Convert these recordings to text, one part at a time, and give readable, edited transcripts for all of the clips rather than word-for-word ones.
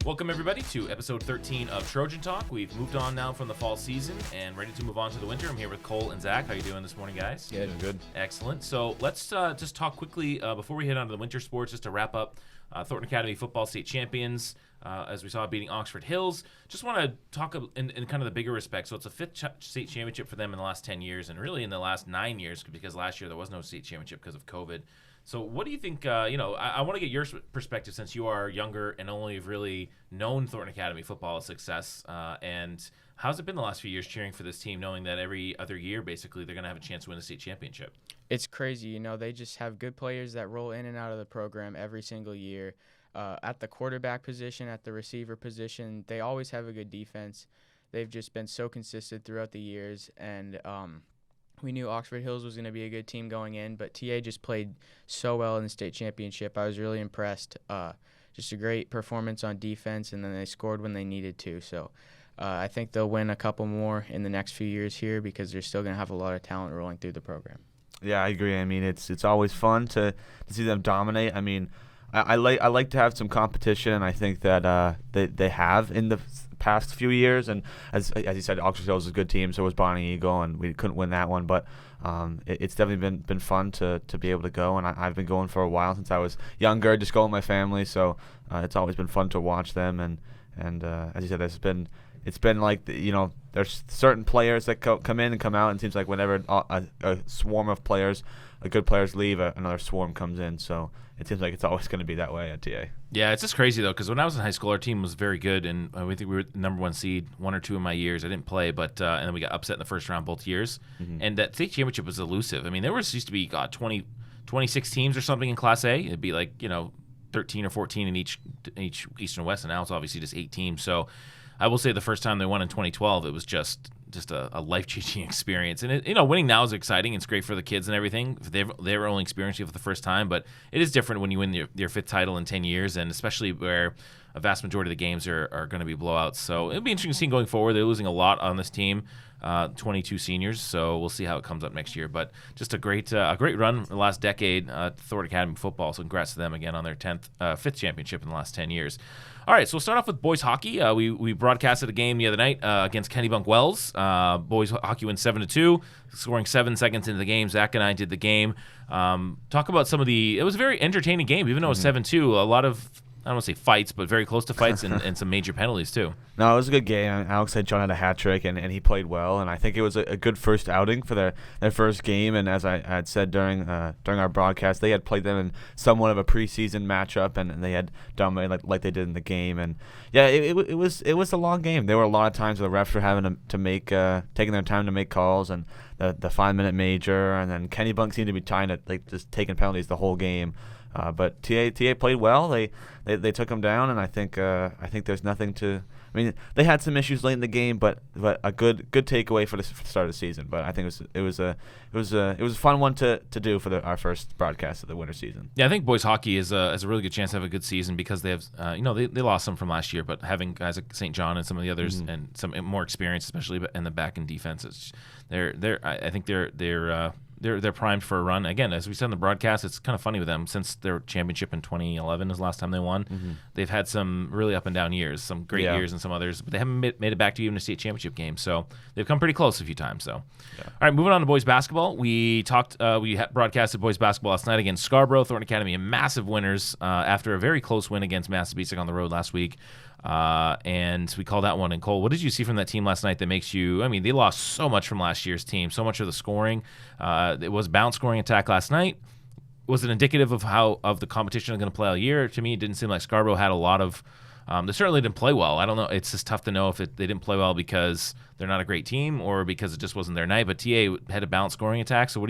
Welcome, everybody, to episode 13 of Trojan Talk. We've moved on now from the fall season and ready to move on to the winter. I'm here with Cole and Zach. How you doing this morning, guys? Yeah, doing good. Excellent. So let's just talk quickly before we head on to the winter sports, just to wrap up Thornton Academy football state champions, as we saw beating Oxford Hills. Just want to talk in kind of the bigger respect. So it's a fifth state championship for them in the last 10 years and really in the last 9 years, because last year there was no state championship because of COVID. So what do you think, I want to get your perspective since you are younger and only have really known Thornton Academy football success. And how's it been the last few years cheering for this team, knowing that every other year, basically, they're going to have a chance to win the state championship? It's crazy. They just have good players that roll in and out of the program every single year. At the quarterback position, at the receiver position, they always have a good defense. They've just been so consistent throughout the years. And we knew Oxford Hills was going to be a good team going in, but TA just played so well in the state championship. I was really impressed. Just a great performance on defense, and then they scored when they needed to. So I think they'll win a couple more in the next few years here because they're still going to have a lot of talent rolling through the program. Yeah, I agree. I mean, it's always fun to see them dominate. I mean, I like to have some competition, and I think that they have in the past few years. And as you said, Oxford Hills is a good team, so was Bonnie Eagle, and we couldn't win that one. But it's definitely been fun to be able to go, and I've been going for a while since I was younger, just going with my family. So it's always been fun to watch them. And as you said, it's been like there's certain players that come in and come out, and it seems like whenever a swarm of players, good players leave, another swarm comes in. So it seems like it's always going to be that way at TA. Yeah, it's just crazy, though, because when I was in high school, our team was very good, and I think we were the number one seed 1 or 2 of my years. I didn't play, but and then we got upset in the first round both years. Mm-hmm. And that state championship was elusive. I mean, there used to be 26 teams or something in Class A. It'd be like 13 or 14 in each East and West, and now it's obviously just 8 teams. So I will say the first time they won in 2012, it was just a life-changing experience. And winning now is exciting. It's great for the kids and everything. They were only experiencing it for the first time, but it is different when you win your 5th title in 10 years, and especially where a vast majority of the games are going to be blowouts. So it'll be interesting to see going forward. They're losing a lot on this team, 22 seniors, so we'll see how it comes up next year. But just a great run the last decade at Thornton Academy football. So congrats to them again on their 5th championship in the last 10 years. All right, so we'll start off with boys hockey. We broadcasted a game the other night against Kennebunk Wells. Boys hockey wins 7-2, scoring 7 seconds into the game. Zach and I did the game. Talk about it was a very entertaining game, even though it was 7-2. A lot of, I don't want to say fights, but very close to fights and some major penalties too. No, it was a good game. Alex St. John had a hat trick, and he played well. And I think it was a good first outing for their first game. And as I had said during our broadcast, they had played them in somewhat of a preseason matchup, and they had dominated like they did in the game. And yeah, it was a long game. There were a lot of times where the refs were having to make taking their time to make calls, and the 5-minute major, and then Kennebunk seemed to be trying to just taking penalties the whole game. But TA played well. They took them down, and I think there's nothing to. I mean, they had some issues late in the game, but a good takeaway for the start of the season. But I think it was a fun one to do for our first broadcast of the winter season. Yeah, I think boys hockey is a really good chance to have a good season because they have they lost some from last year, but having guys like St. John and some of the others and some more experience, especially in the back end defense, I think they're primed for a run. Again, as we said in the broadcast, it's kind of funny with them since their championship in 2011 is the last time they won. Mm-hmm. They've had some really up and down years, some great years and some others, but they haven't made it back to even a state championship game. So they've come pretty close a few times. So, All right, moving on to boys basketball. We broadcasted boys basketball last night against Scarborough. Thornton Academy, massive winners after a very close win against Massabesic on the road last week. And we called that one. And Cole, what did you see from that team last night that makes you? I mean, they lost so much from last year's team, so much of the scoring. It was a balanced scoring attack last night. Was it indicative of the competition they're going to play all year? To me, it didn't seem like Scarborough had a lot of. They certainly didn't play well. I don't know. It's just tough to know if they didn't play well because they're not a great team or because it just wasn't their night. But TA had a balanced scoring attack. So what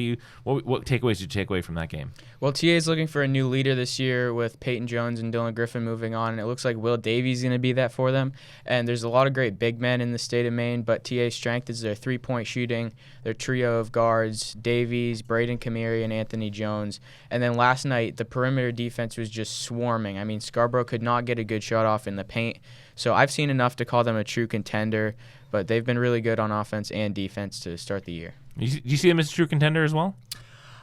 takeaways did you take away from that game? Well, TA is looking for a new leader this year with Peyton Jones and Dylan Griffin moving on, and it looks like Will Davies is going to be that for them. And there's a lot of great big men in the state of Maine, but TA's strength is their 3-point shooting, their trio of guards, Davies, Braden Kamiri, and Anthony Jones. And then last night, the perimeter defense was just swarming. I mean, Scarborough could not get a good shot off in the paint. So I've seen enough to call them a true contender, but they've been really good on offense and defense to start the year. Do you see them as a true contender as well?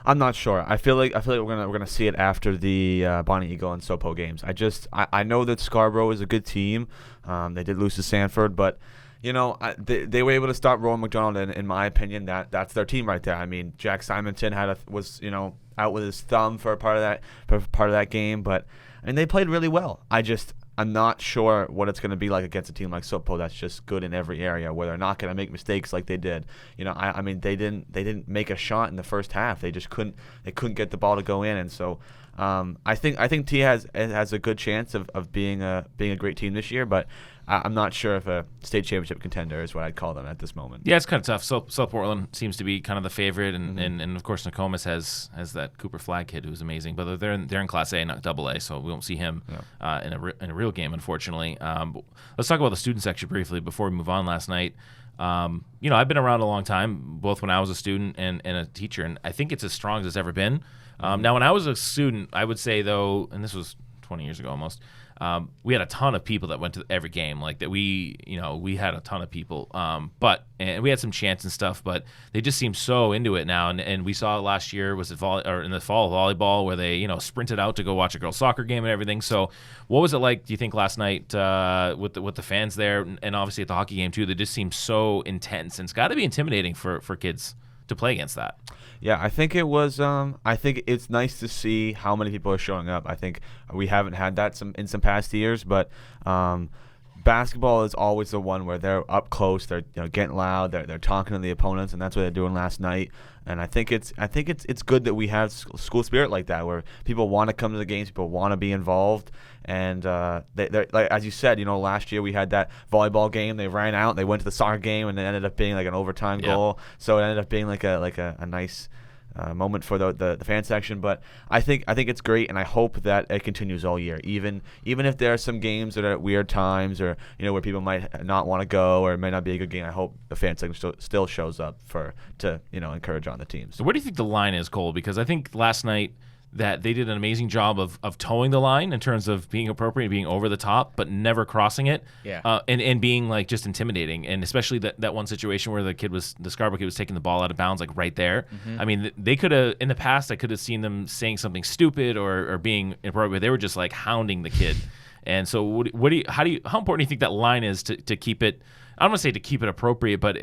I'm not sure. I feel like we're gonna see it after the Bonnie Eagle and Sopo games. I know that Scarborough is a good team. They did lose to Sanford, but they were able to stop Rowan McDonald, and in my opinion, that's their team right there. I mean, Jack Simonton was out with his thumb for part of that game, but I mean they played really well. I'm not sure what it's going to be like against a team like Sopo that's just good in every area, where they're not going to make mistakes like they did. I mean they didn't make a shot in the first half. They just couldn't get the ball to go in, and so I think T has a good chance of being a great team this year, but I'm not sure if a state championship contender is what I'd call them at this moment. Yeah, it's kind of tough. South Portland seems to be kind of the favorite, and of course Nokomis has that Cooper Flagg kid who's amazing. But they're in Class A, not Double A, so we won't see him in a real game, unfortunately. Let's talk about the student section briefly before we move on. Last night, I've been around a long time, both when I was a student and a teacher, and I think it's as strong as it's ever been. Now, when I was a student, I would say though, and this was 20 years ago almost. We had a ton of people that went to every game, like that. We had a ton of people, and we had some chants and stuff, but they just seem so into it now. And we saw it last year, was it in the fall volleyball, where they sprinted out to go watch a girls' soccer game and everything. So, what was it like? Do you think last night with the fans there, and obviously at the hockey game too? They just seem so intense, and it's got to be intimidating for kids to play against that. Yeah, I think it was. I think it's nice to see how many people are showing up. I think we haven't had that in some past years, but basketball is always the one where they're up close, they're getting loud, they're talking to the opponents, and that's what they're doing last night. And I think it's good that we have school spirit like that, where people want to come to the games, people want to be involved, and they're like, as you said, last year we had that volleyball game. They ran out, they went to the soccer game, and it ended up being like an overtime goal. So it ended up being like a nice moment for the fan section. But I think it's great, and I hope that it continues all year. Even if there are some games that are at weird times, or where people might not want to go, or it may not be a good game, I hope the fan section still shows up to encourage on the teams. So where do you think the line is, Cole? Because I think last night that they did an amazing job of towing the line in terms of being appropriate, being over the top, but never crossing it. Yeah. And being like just intimidating, and especially that one situation where the Scarborough kid was taking the ball out of bounds, like right there. Mm-hmm. I mean, they could have, in the past, I could have seen them saying something stupid or being inappropriate. They were just like hounding the kid. And so how important do you think that line is to keep it? I don't want to say to keep it appropriate, but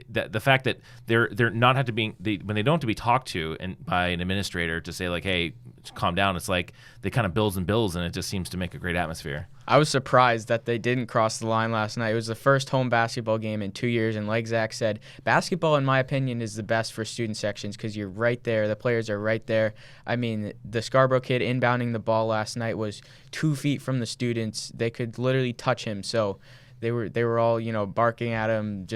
the fact that they're not have to when they don't have to be talked to by an administrator to say like, hey, calm down. It's like they kind of builds, and it just seems to make a great atmosphere. I was surprised that they didn't cross the line last night. It was the first home basketball game in 2 years, and like Zach said, basketball, in my opinion, is the best for student sections because you're right there. The players are right there. I mean, the Scarborough kid inbounding the ball last night was 2 feet from the students. They could literally touch him. So they were all barking at him,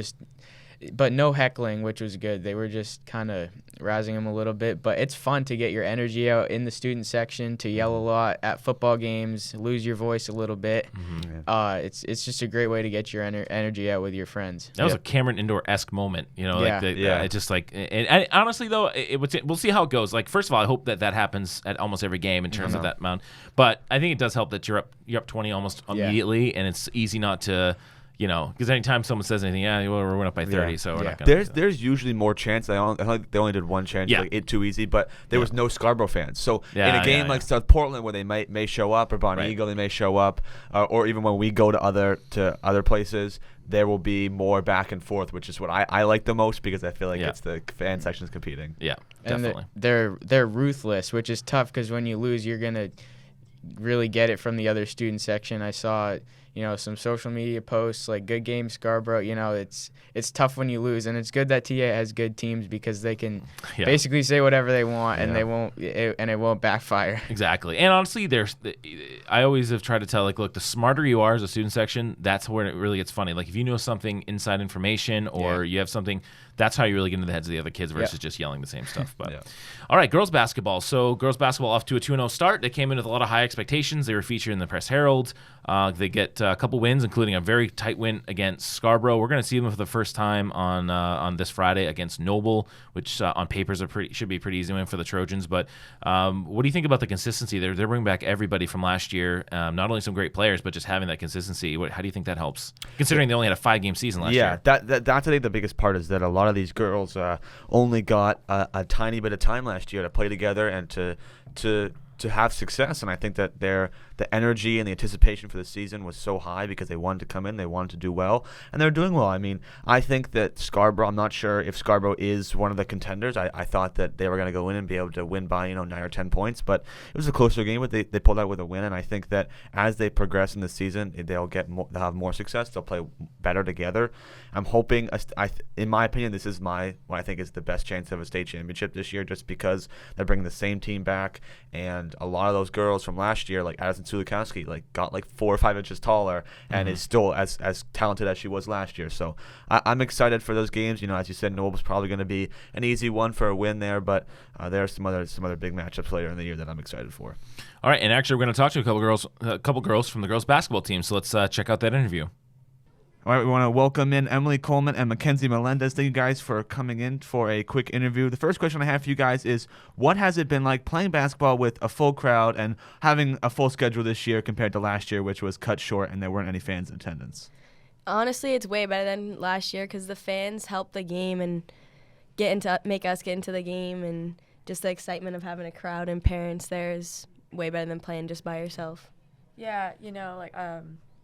but no heckling, which was good. They were just kind of razzing him a little bit. But it's fun to get your energy out in the student section, to yell a lot at football games, lose your voice a little bit. Mm-hmm. It's just a great way to get your energy out with your friends. That was a Cameron Indoor-esque moment, It's just like, and honestly though, we'll see how it goes. Like, first of all, I hope that happens at almost every game in terms of that amount. But I think it does help that you're up 20 almost immediately, and it's easy not to. Because anytime someone says anything, we're went up by 30, so we're not going to. There's usually more chance. I think they only did one chance, like it too easy, but there was no Scarborough fans. So in a game like South Portland, where they may show up, or Bonnie Eagle, they may show up, or even when we go to other places, there will be more back and forth, which is what I like the most, because I feel like it's the fan sections competing. Yeah, definitely. And they're ruthless, which is tough because when you lose, you're gonna really get it from the other student section. I saw some social media posts like "Good game, Scarborough." It's tough when you lose, and it's good that TA has good teams because they can basically say whatever they want, and it won't backfire. Exactly. And honestly, I always have tried to tell, like, look, the smarter you are as a student section, that's where it really gets funny. Like, if you know something, inside information, or you have something, that's how you really get into the heads of the other kids versus just yelling the same stuff. But all right, girls basketball. So girls basketball off to a 2-0 start. They came in with a lot of high expectations. They were featured in the Press Herald. They get got a couple wins, including a very tight win against Scarborough. We're going to see them for the first time on this Friday against Noble, which on paper should be a pretty easy win for the Trojans. But what do you think about the consistency? They're bringing back everybody from last year, not only some great players, but just having that consistency. How do you think that helps, considering they only had a 5-game season last year? Yeah, that's I think the biggest part is that a lot of these girls only got a tiny bit of time last year to play together and to have success, and I think that the energy and the anticipation for the season was so high because they wanted to come in, they wanted to do well, and they're doing well. I mean, I think that Scarborough, I'm not sure if Scarborough is one of the contenders. I thought that they were going to go in and be able to win by 9 or 10 points, but it was a closer game, but they pulled out with a win, and I think that as they progress in the season, they'll have more success. They'll play better together. I'm hoping, in my opinion, this is what I think is the best chance of a state championship this year, just because they're bringing the same team back, and a lot of those girls from last year, like Addison Sulikowski, got 4 or 5 inches taller and is still as talented as she was last year. So I'm excited for those games. As you said, Noble's probably going to be an easy one for a win there, but there are some other big matchups later in the year that I'm excited for. All right, and actually we're going to talk to a couple girls from the girls basketball team. So let's check out that interview. All right, we want to welcome in Emily Coleman and Mackenzie Melendez. Thank you guys for coming in for a quick interview. The first question I have for you guys is, what has it been like playing basketball with a full crowd and having a full schedule this year compared to last year, which was cut short and there weren't any fans in attendance? Honestly, it's way better than last year because the fans help the game and make us get into the game, and just the excitement of having a crowd and parents there is way better than playing just by yourself. Yeah,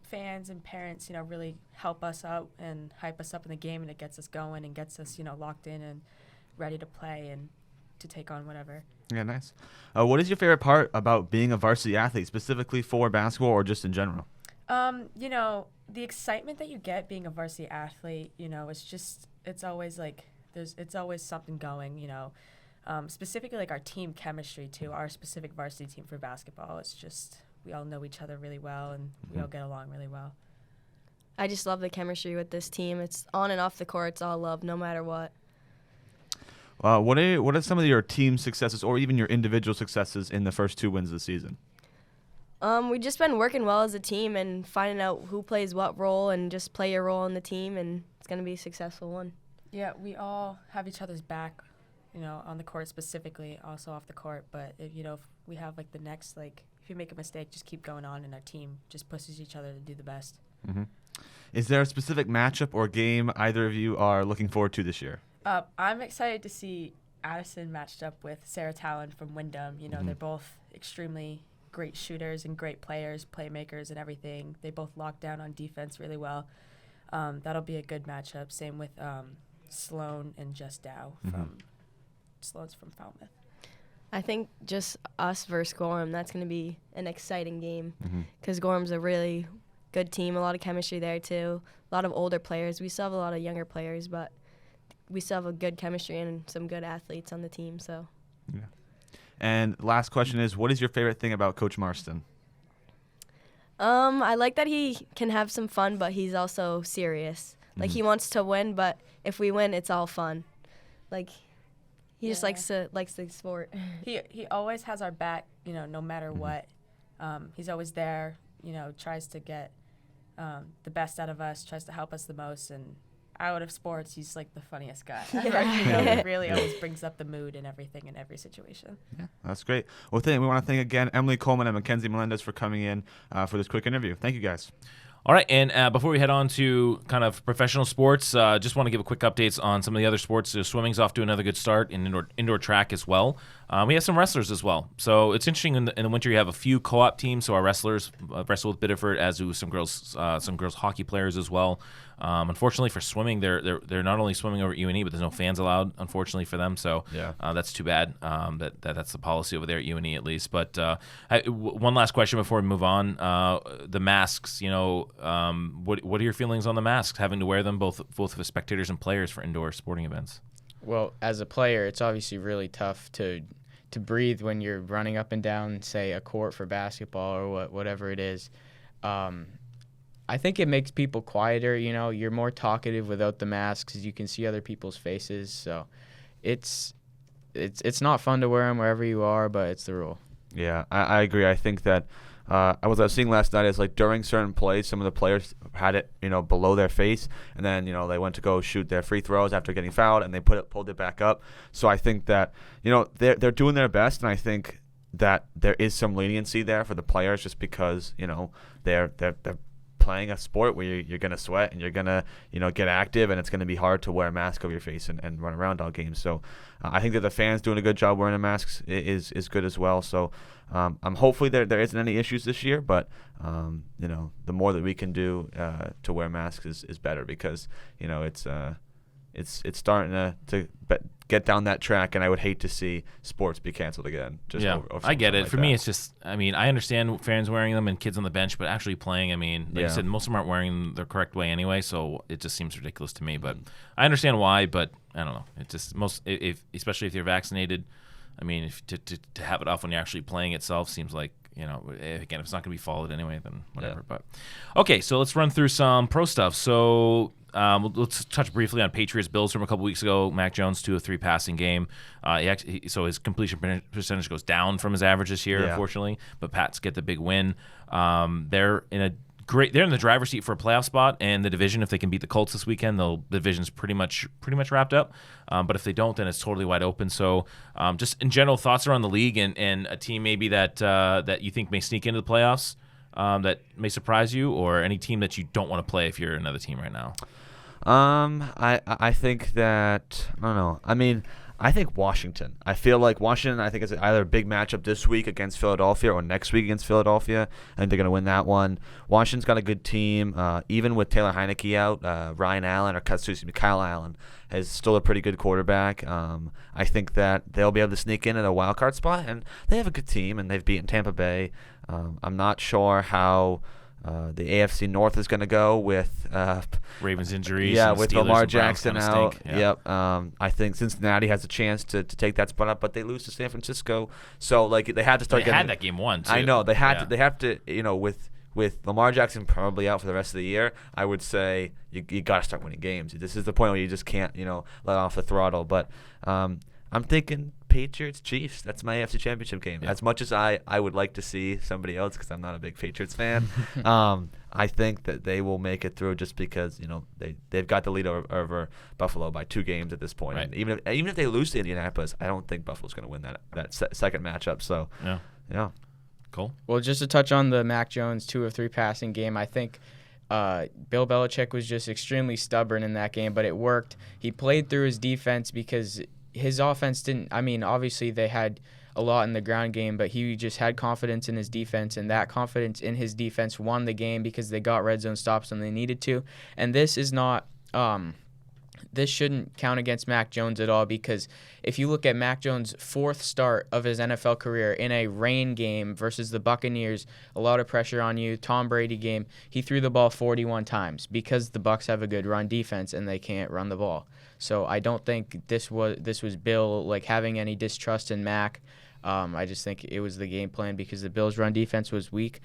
fans and parents, really help us out and hype us up in the game, and it gets us going and gets us, locked in and ready to play and to take on whatever. Yeah, nice. What is your favorite part about being a varsity athlete, specifically for basketball or just in general? The excitement that you get being a varsity athlete, it's always it's always something going, specifically our team chemistry too, our specific varsity team for basketball. It's just, we all know each other really well, and we all get along really well. I just love the chemistry with this team. It's on and off the court. It's all love, no matter what. What are some of your team successes or even your individual successes in the first 2 wins of the season? We've just been working well as a team and finding out who plays what role and just play your role in the team, and it's going to be a successful one. Yeah, we all have each other's back, on the court specifically, also off the court. But if we have the next, if you make a mistake, just keep going on, and our team just pushes each other to do the best. Mm-hmm. Is there a specific matchup or game either of you are looking forward to this year? I'm excited to see Addison matched up with Sarah Talon from Wyndham. They're both extremely great shooters and great players, playmakers, and everything. They both lock down on defense really well. That'll be a good matchup. Same with Sloan and Jess Dow Sloan's from Falmouth. I think just us versus Gorham, that's going to be an exciting game because Gorham's a really good team, a lot of chemistry there too, a lot of older players. We still have a lot of younger players, but we still have a good chemistry and some good athletes on the team. So. Yeah. And last question is, what is your favorite thing about Coach Marston? I like that he can have some fun, but he's also serious. He wants to win, but if we win, it's all fun. He just likes the sport. He always has our back, no matter what. He's always there, tries to get the best out of us, tries to help us the most, and out of sports, he's the funniest guy ever. He really always brings up the mood and everything in every situation. Yeah, that's great. Well, we want to thank again Emily Coleman and Mackenzie Melendez for coming in for this quick interview. Thank you, guys. All right, and before we head on to kind of professional sports, just want to give a quick updates on some of the other sports. Swimming's off to another good start, in indoor track as well. We have some wrestlers as well. So it's interesting in the winter you have a few co-op teams. So our wrestlers wrestle with Biddeford, as do some girls hockey players as well. Unfortunately for swimming, they're not only swimming over at UNE, but there's no fans allowed, unfortunately for them. So that's too bad. That's the policy over there at UNE at least. But one last question before we move on: the masks. What are your feelings on the masks? Having to wear them both for spectators and players for indoor sporting events. Well, as a player, it's obviously really tough to breathe when you're running up and down, say, a court for basketball or whatever it is. I think it makes people quieter. You're more talkative without the masks. You can see other people's faces. So it's not fun to wear them wherever you are, but it's the rule. Yeah, I agree. I think that I was seeing last night is like during certain plays, some of the players had it, below their face, and then they went to go shoot their free throws after getting fouled, and they pulled it back up. So I think that they're doing their best, and I think that there is some leniency there for the players just because they're playing a sport where you're going to sweat and you're going to get active, and it's going to be hard to wear a mask over your face and run around all games. So I think that the fans doing a good job wearing the masks is good as well. So I'm hopefully there isn't any issues this year, but the more that we can do to wear masks is better, because it's starting to get down that track, and I would hate to see sports be canceled again. Over I get it. like For me, it's just, I understand fans wearing them and kids on the bench, but actually playing, like I said, most of them aren't wearing them the correct way anyway, so it just seems ridiculous to me. But I understand why, but I don't know. It just especially if you're vaccinated, to have it off when you're actually playing itself seems like, again, if it's not going to be followed anyway, then whatever. Yeah. But okay, so let's run through some pro stuff. So let's touch briefly on Patriots-Bills from a couple weeks ago. Mac Jones, 2 of 3 passing game. So his completion percentage goes down from his average this year, unfortunately. But Pats get the big win. They're in the driver's seat for a playoff spot and the division. If they can beat the Colts this weekend, the division's pretty much wrapped up. But if they don't, then it's totally wide open. So just in general, thoughts around the league and a team maybe that you think may sneak into the playoffs, that may surprise you, or any team that you don't want to play if you're another team right now. I think that, I don't know. I think Washington. I feel like Washington, I think, is either a big matchup this week against Philadelphia or next week against Philadelphia. I think they're going to win that one. Washington's got a good team. Even with Taylor Heineke out, Kyle Allen is still a pretty good quarterback. I think that they'll be able to sneak in at a wild card spot, and they have a good team, and they've beaten Tampa Bay. I'm not sure how the AFC North is going to go with Ravens injuries. Yeah, and with Steelers Lamar and Browns Jackson kinda out. stink. Yeah. Yep. I think Cincinnati has a chance to take that spot up, but they lose to San Francisco. So they had to start. They had that game won too. I know they had to. They have to. With Lamar Jackson probably out for the rest of the year, I would say you got to start winning games. This is the point where you just can't let off the throttle. But I'm thinking Patriots Chiefs. That's my AFC Championship game. Yeah. As much as I would like to see somebody else, because I'm not a big Patriots fan, I think that they will make it through just because they've got the lead over Buffalo by 2 games at this point. Right. And even if they lose to Indianapolis, I don't think Buffalo's going to win that second matchup. So yeah. Cool. Well, just to touch on the Mac Jones 2 of 3 passing game, I think Bill Belichick was just extremely stubborn in that game, but it worked. He played through his defense because his offense didn't. Obviously they had a lot in the ground game, but he just had confidence in his defense, and that confidence in his defense won the game because they got red zone stops when they needed to. And this is not. This shouldn't count against Mac Jones at all, because if you look at Mac Jones' 4th start of his NFL career in a rain game versus the Buccaneers, a lot of pressure on you, Tom Brady game, he threw the ball 41 times because the Bucs have a good run defense and they can't run the ball. So I don't think this was Bill having any distrust in Mac. I just think it was the game plan because the Bills' run defense was weak,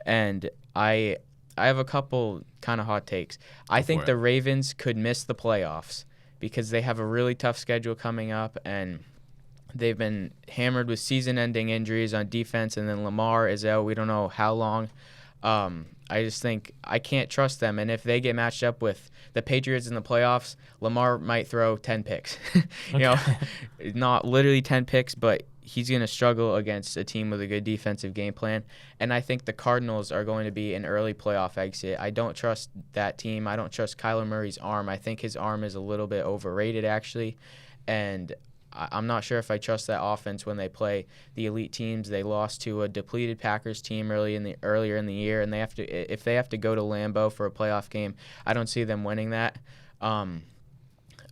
and I have a couple kind of hot takes. I think the Ravens could miss the playoffs because they have a really tough schedule coming up, and they've been hammered with season-ending injuries on defense, and then Lamar is out. We don't know how long. I just think I can't trust them, and if they get matched up with the Patriots in the playoffs, Lamar might throw 10 picks. Not literally 10 picks, but he's going to struggle against a team with a good defensive game plan. And I think the Cardinals are going to be an early playoff exit. I don't trust that team. I don't trust Kyler Murray's arm. I think his arm is a little bit overrated, actually. And I'm not sure if I trust that offense when they play the elite teams. They lost to a depleted Packers team earlier in the year, and if they have to go to Lambeau for a playoff game, I don't see them winning that.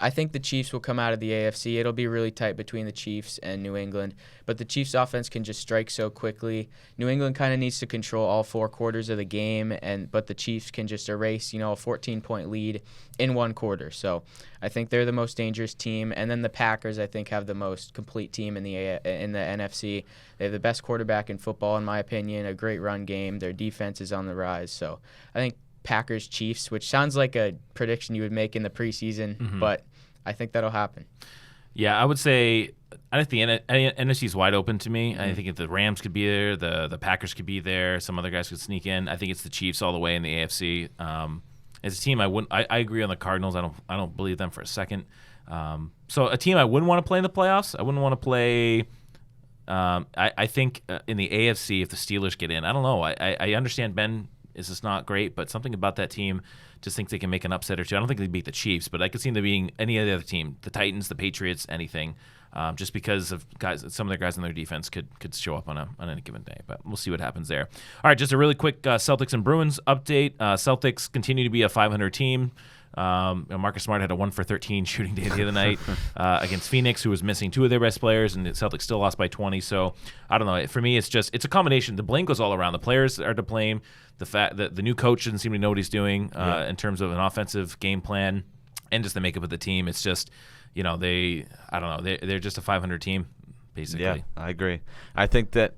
I think the Chiefs will come out of the AFC. It'll be really tight between the Chiefs and New England, but the Chiefs' offense can just strike so quickly. New England kind of needs to control all 4 quarters of the game, but the Chiefs can just erase, a 14-point lead in 1 quarter. So I think they're the most dangerous team, and then the Packers, I think, have the most complete team in the NFC. They have the best quarterback in football, in my opinion, a great run game. Their defense is on the rise. So I think Packers Chiefs, which sounds like a prediction you would make in the preseason, but I think that'll happen. Yeah, I would say I think the NFC is wide open to me. I think if the Rams could be there, the Packers could be there, some other guys could sneak in. I think it's the Chiefs all the way in the AFC. As a team, I agree on the Cardinals. I don't believe them for a second. So a team I wouldn't want to play in the playoffs. I wouldn't want to play. I think in the AFC, if the Steelers get in, I don't know. I understand Ben is just not great, but something about that team just think they can make an upset or two. I don't think they beat the Chiefs, but I could see them being any other team, the Titans, the Patriots, anything, just because of some of their guys on their defense could show up on any given day. But we'll see what happens there. All right, just a really quick Celtics and Bruins update. Celtics continue to be a 500 team. Marcus Smart had a 1-for-13 shooting day the other night against Phoenix, who was missing two of their best players, and the Celtics still lost by 20. So I don't know. For me, it's a combination. The blame goes all around. The players are to blame. The fact that the new coach doesn't seem to know what he's doing in terms of an offensive game plan, and just the makeup of the team. It's just, I don't know. They're just a 500 team, basically. Yeah, I agree. I think that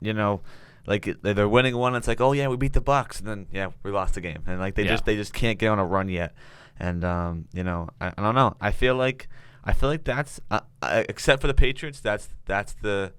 like they're winning one. It's like, oh yeah, we beat the Bucks, and then we lost the game, and like they just can't get on a run yet. And I don't know. I feel like that's except for the Patriots, that's the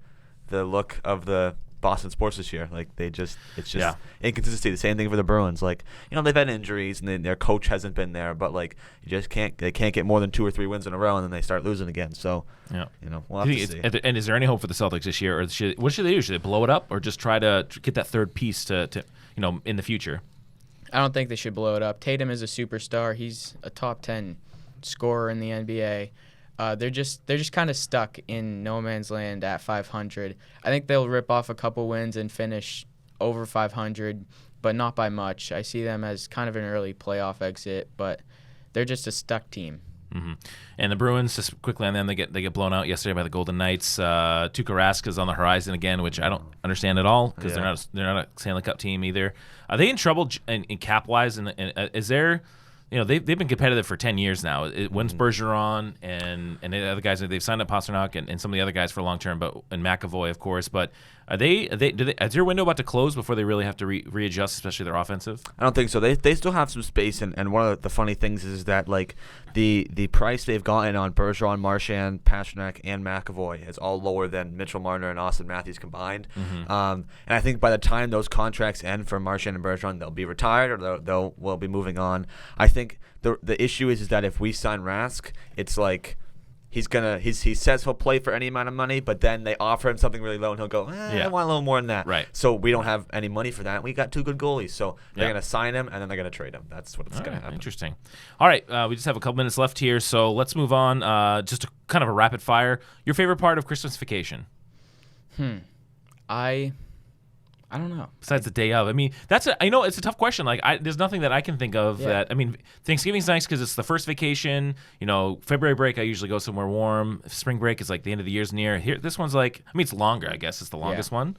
look of the Boston sports this year. Like it's just inconsistency. The same thing for the Bruins. Like they've had injuries and their coach hasn't been there, but like they can't get more than 2 or 3 wins in a row, and then they start losing again. So we'll have to see. And is there any hope for the Celtics this year, or what should they do? Should they blow it up, or just try to get that third piece to in the future? I don't think they should blow it up. Tatum is a superstar. He's a top 10 scorer in the NBA. They're just kind of stuck in no man's land at 500. I think they'll rip off a couple wins and finish over 500, but not by much. I see them as kind of an early playoff exit, but they're just a stuck team. Mm-hmm. And the Bruins, just quickly on them, they get blown out yesterday by the Golden Knights. Tuukka Rask's on the horizon again, which I don't understand at all because they're not a Stanley Cup team either. Are they in trouble in cap wise? And is there, they've been competitive for 10 years now. When's Bergeron and the other guys, they've signed up Pasternak and some of the other guys for long term, and McAvoy of course. But is their window about to close before they really have to readjust, especially their offensive? I don't think so. They still have some space, and one of the funny things is that like the price they've gotten on Bergeron, Marchand, Pasternak, and McAvoy is all lower than Mitchell Marner and Austin Matthews combined. And I think by the time those contracts end for Marchand and Bergeron, they'll be retired or we'll be moving on. I think the issue is that if we sign Rask, it's like he says he'll play for any amount of money, but then they offer him something really low, and he'll go, I want a little more than that. Right. So we don't have any money for that. We got 2 good goalies, so they're going to sign him, and then they're going to trade him. That's what's going to happen. Interesting. All right, we just have a couple minutes left here, so let's move on. Just kind of a rapid fire. Your favorite part of Christmas vacation? I don't know. Besides the day of, I mean, I know it's a tough question. Like, there's nothing that I can think of that. I mean, Thanksgiving's nice because it's the first vacation. February break I usually go somewhere warm. Spring break is like the end of the year's near. Here, this one's like, I mean, it's longer. I guess it's the longest one.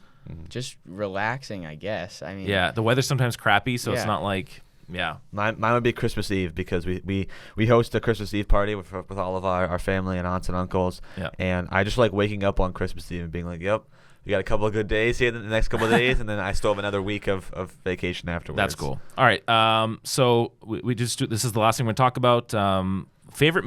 Just relaxing, I guess. I mean, the weather's sometimes crappy, so it's not like. Yeah, mine would be Christmas Eve because we host a Christmas Eve party with all of our family and aunts and uncles. Yeah, and I just like waking up on Christmas Eve and being like, yep. We got a couple of good days here the next couple of days, and then I still have another week of vacation afterwards. That's cool. All right. So we just this is the last thing we're going to talk about. Favorite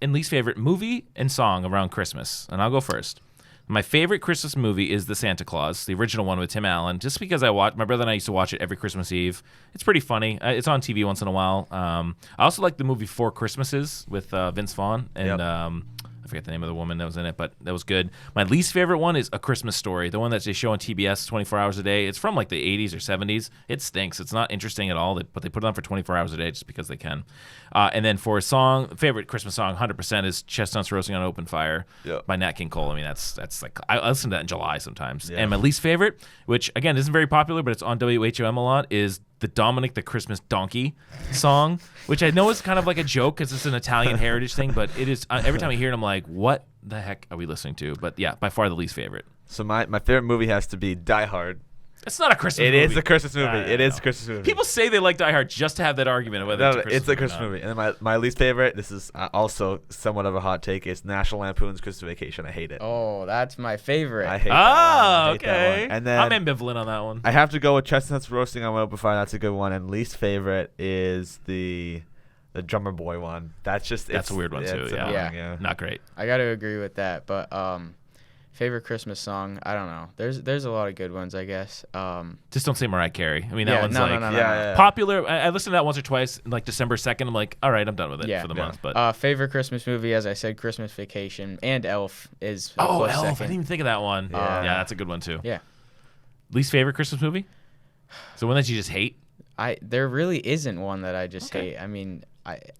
and least favorite movie and song around Christmas. And I'll go first. My favorite Christmas movie is The Santa Claus, the original one with Tim Allen, just because my brother and I used to watch it every Christmas Eve. It's pretty funny. It's on TV once in a while. I also like the movie Four Christmases with Vince Vaughn and I forget the name of the woman that was in it, but that was good. My least favorite one is A Christmas Story, the one that they show on TBS 24 hours a day. It's from like the 80s or 70s. It stinks. It's not interesting at all, but they put it on for 24 hours a day just because they can. And then for a song, favorite Christmas song, 100% is Chestnuts Roasting on Open Fire by Nat King Cole. I mean, that's like, I listen to that in July sometimes. And my least favorite, which again isn't very popular, but it's on WHOM a lot, is the Dominic the Christmas Donkey song, which I know is kind of like a joke because it's an Italian heritage thing, but it is, every time I hear it, I'm like, what the heck are we listening to? But yeah, by far the least favorite. So my favorite movie has to be Die Hard. It's not a Christmas movie. It is a Christmas movie. It is a Christmas movie. People say they like Die Hard just to have that argument of whether it's a Christmas movie. And then my least favorite, this is also somewhat of a hot take, is National Lampoon's Christmas Vacation. I hate it. Oh, that's my favorite. I hate that one. Okay. And then I'm ambivalent on that one. I have to go with Chestnuts Roasting on Open Fire. That's a good one. And least favorite is the the Drummer Boy one. That's a weird one too. Annoying, Yeah. Not great. I got to agree with that. But favorite Christmas song? I don't know. There's a lot of good ones, I guess. Just don't say Mariah Carey. I mean, that one's no. popular. I listened to that once or twice, like December 2nd. I'm like, all right, I'm done with it for the month. But favorite Christmas movie, as I said, Christmas Vacation and Elf is a Elf. close I second. didn't even think of that one. Yeah. Yeah, that's a good one too. Yeah. Least favorite Christmas movie? So one that you just hate? There really isn't one that I just hate. I mean,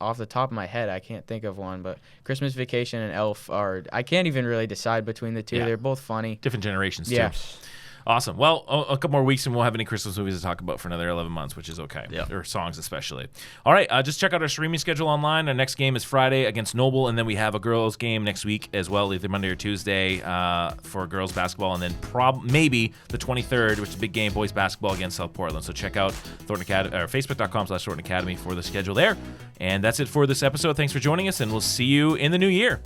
off the top of my head, I can't think of one, but Christmas Vacation and Elf I can't even really decide between the two. Yeah. They're both funny. Different generations Yeah. too. Awesome. Well, a couple more weeks and we'll have any Christmas movies to talk about for another 11 months, which is okay. Yeah. Or songs especially. All right, just check out our streaming schedule online. Our next game is Friday against Noble, and then we have a girls game next week as well, either Monday or Tuesday for girls basketball, and then maybe the 23rd, which is a big game, boys basketball against South Portland. So check out Thornton Academy, or Facebook.com/Thornton Academy for the schedule there. And that's it for this episode. Thanks for joining us, and we'll see you in the new year.